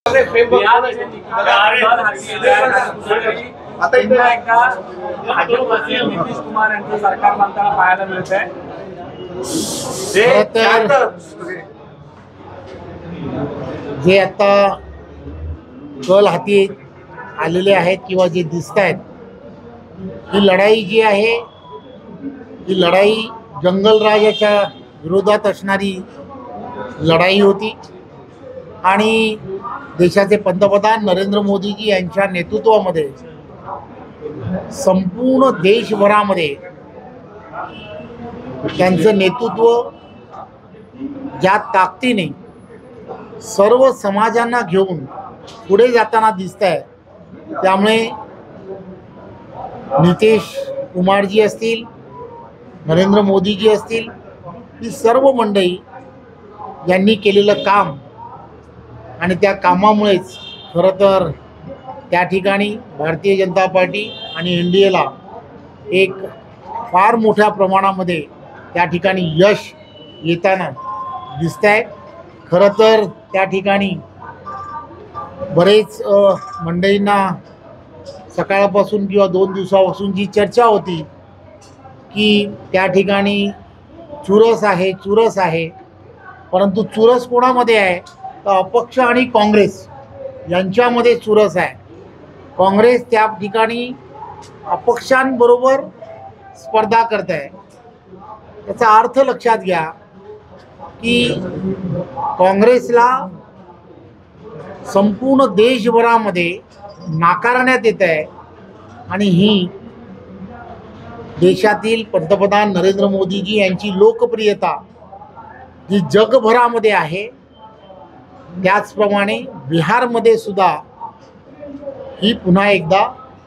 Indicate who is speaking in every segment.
Speaker 1: आता एकदा नितीश कुमार यांचं सरकार बनताना पाहायला मिळत आहे।
Speaker 2: जे आता कल हाती आलेले आहेत किंवा जे दिसत आहेत, ही लढाई जी आहे ही लढाई जंगलराजाच्या विरोधात असणारी लढाई होती आणि देशाचे पंतप्रधान नरेंद्र मोदीजी यांच्या नेतृत्वामध्ये संपूर्ण देशभरामध्ये त्यांचं नेतृत्व ज्या ताकदीने सर्व समाजांना घेऊन पुढे जाताना दिसत आहे, त्यामुळे नितीश कुमारजी असतील, नरेंद्र मोदीजी असतील, ही सर्व मंडळी यांनी केलेलं काम आणि त्या कामामुळेच खरं तर त्या ठिकाणी भारतीय जनता पार्टी आणि एनडीएला एक फार मोठ्या प्रमाणामध्ये त्या ठिकाणी यश येताना दिसत आहे। खरं तर त्या ठिकाणी बरेच मंडळींना सकाळपासून किंवा 2 दिवसापासून जी चर्चा होती की त्या ठिकाणी चुरस आहे, परंतु चुरस कोणामध्ये आहे तर अपक्ष आणि काँग्रेस यांच्यामध्ये चुरस आहे। काँग्रेस त्या ठिकाणी अपक्षांबरोबर स्पर्धा करत आहे। याचा अर्थ लक्षात घ्या की काँग्रेसला संपूर्ण देशभरामध्ये नाकारण्यात येत आहे आणि ही देशातील पंतप्रधान नरेंद्र मोदीजी यांची लोकप्रियता जी जगभरामध्ये आहे, त्याचप्रमाणे बिहारमध्ये सुद्धा ही पुन्हा एकदा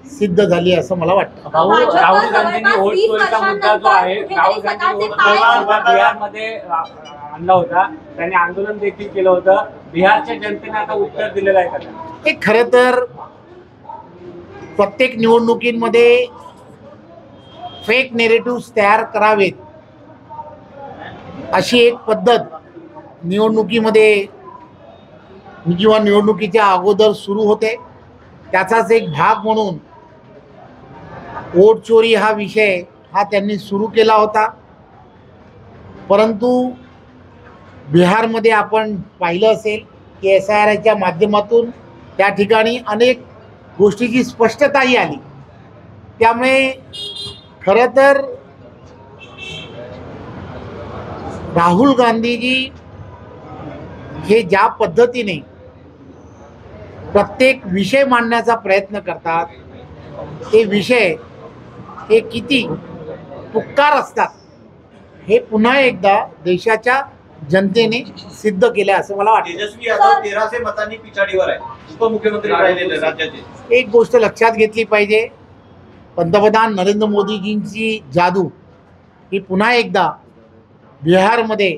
Speaker 2: सिद्ध झाली असं मला वाटतं।
Speaker 1: राहुल गांधींनी वोट चोरीचा मुद्दा जो आहे, राहुल गांधी वोट चोरीचा बिहारमध्ये आणला होता, त्यांनी आंदोलन देखील केलं होतं। बिहारच्या जनतेने आता उत्तर दिलेलं आहे का?
Speaker 2: हे खरं तर प्रत्येक निवडणुकीमध्ये फेक नेरेटिव्ह तयार करावेत अशी एक पद्धत निवडणुकीमध्ये किंवा निवडणुकीच्या अगोदर सुरू होते। त्याचाच एक भाग म्हणून वोट चोरी हा विषय हा त्यांनी सुरू केला होता, परंतु बिहारमध्ये आपण पाहिलं असेल की SIRच्या माध्यमातून त्या ठिकाणी अनेक गोष्टीची स्पष्टताही आली। त्यामुळे खरं तर राहुल गांधीजी हे ज्या पद्धतीने प्रत्येक विषय मांडण्याचा प्रयत्न करतात, ते विषय हे किती तुक्कार असतात हे पुन्हा एकदा देशाच्या जनतेने सिद्ध केले असं मला वाटतं।
Speaker 3: तेजस्वी यादव 1300 मतांनी पिछाडीवर आहे, उपमुख्यमंत्री राहिलेले राज्याचे।
Speaker 2: एक गोष्ट लक्षात घेतली पाहिजे, पंतप्रधान नरेंद्र मोदीजींची जादू ही पुन्हा एकदा बिहारमध्ये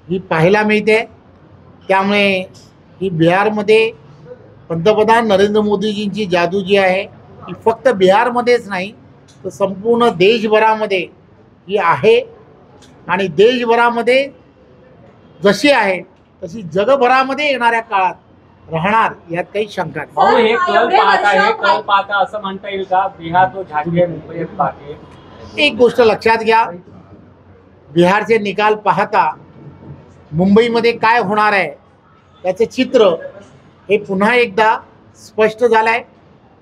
Speaker 2: ही पाहायला मिळते। त्यामुळे ही बिहारमध्ये पंतप्रधान नरेंद्र मोदीजींची जादू जी आहे ही फक्त बिहारमध्येच नाही तर संपूर्ण देशभरामध्ये ही आहे आणि देशभरामध्ये जशी आहे तशी जगभरामध्ये येणाऱ्या काळात राहणार, यात काही शंका नाही।
Speaker 1: हे कल पाहता असं म्हणता येईल का? बिहार तो झांगे मुंबईत पाहते।
Speaker 2: एक गोष्ट लक्षात घ्या, बिहारचे निकाल पाहता मुंबईमध्ये काय होणार आहे त्याचे चित्र हे पुन्हा एकदा स्पष्ट झालं आहे।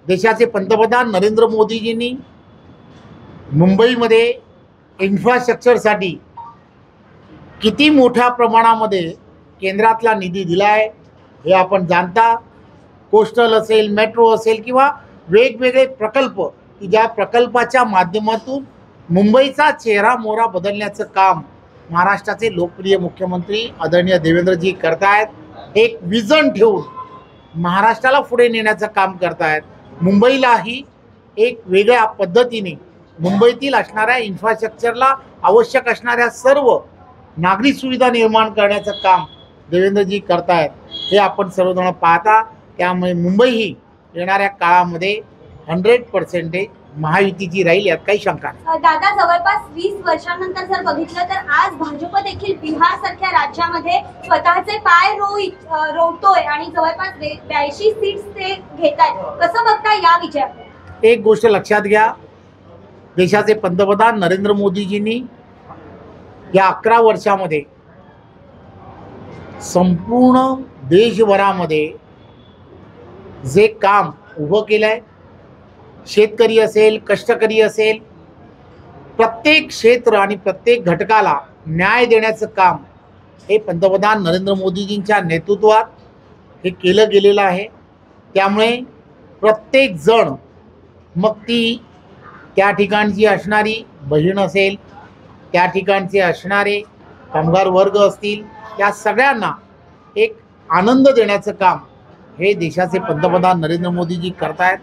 Speaker 2: देशाचे पंतप्रधान नरेंद्र मोदीजींनी मुंबईमध्ये इन्फ्रास्ट्रक्चरसाठी किती मोठ्या प्रमाणामध्ये केंद्रातला निधी दिला आहे हे आपण जाणता। कोस्टल असेल, मेट्रो असेल किंवा वेगवेगळे प्रकल्प की ज्या प्रकल्पाच्या माध्यमातून मुंबईचा चेहरा मोहरा बदलण्याचं काम महाराष्ट्राचे लोकप्रिय मुख्यमंत्री आदरणीय देवेंद्रजी करतायत। एक विजन ठेवून महाराष्ट्राला पुढे नेण्याचं काम करतायत। मुंबईलाही एक वेगळ्या पद्धतीने मुंबईतील असणाऱ्या इन्फ्रास्ट्रक्चरला आवश्यक असणाऱ्या सर्व नागरी सुविधा निर्माण करण्याचं काम देवेंद्रजी करतायत हे आपण सर्वजण पाहता। त्यामुळे मुंबई ही येणाऱ्या काळामध्ये 100% महायुतीची राहील, यात काही शंका नाही.
Speaker 4: दादा, जवळपास 20 वर्षांनंतर जर बघितलं तर आज भाजप देखील बिहार सारख्या राज्यामध्ये स्वतःचे पाय रोवतोय आणि जवळपास 82 सीट्स ते घेत आहेत. कसं बघता या विजयाकडे?
Speaker 2: एक गोष्ट लक्षात घ्या, देशाचे पंतप्रधान नरेंद्र मोदीजींनी या 11 वर्षामध्ये संपूर्ण देशभरामध्ये जे काम उभं केलं आहे, शेतकरी असेल, कष्टकरी असेल, प्रत्येक क्षेत्र आणि प्रत्येक घटकाला न्याय देण्याचं काम हे पंतप्रधान नरेंद्र मोदीजींच्या नेतृत्वात हे केलं गेलेलं आहे. त्यामुळे प्रत्येक जण, मग ती त्या ठिकाणची असणारी बहीण असेल, त्या ठिकाणचे असणारे कामगार वर्ग असतील, या सगळ्यांना एक आनंद देण्याचं काम हे देशाचे पंतप्रधान नरेंद्र मोदीजी करतायत.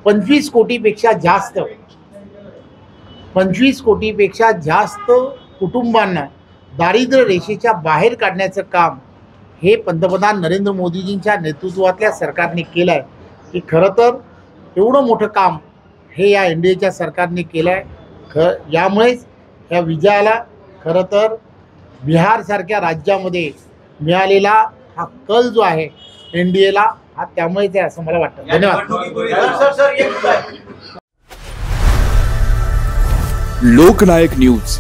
Speaker 2: 25 कोटीपेक्षा जास्त कुटुंबांना दारिद्र्य रेषेच्या बाहेर काढण्याचं काम हे पंतप्रधान नरेंद्र मोदीजींच्या नेतृत्वातल्या सरकारने केलं आहे. की खरं तर एवढं मोठं काम हे या NDAच्या सरकारने केलं आहे. यामुळेच या विजयाला खरं तर बिहारसारख्या राज्यामध्ये मिळालेला हा कल जो आहे NDAला, हा त्यामुळेच आहे असं मला वाटतं. धन्यवाद.
Speaker 3: सर एक
Speaker 5: लोकनायक न्यूज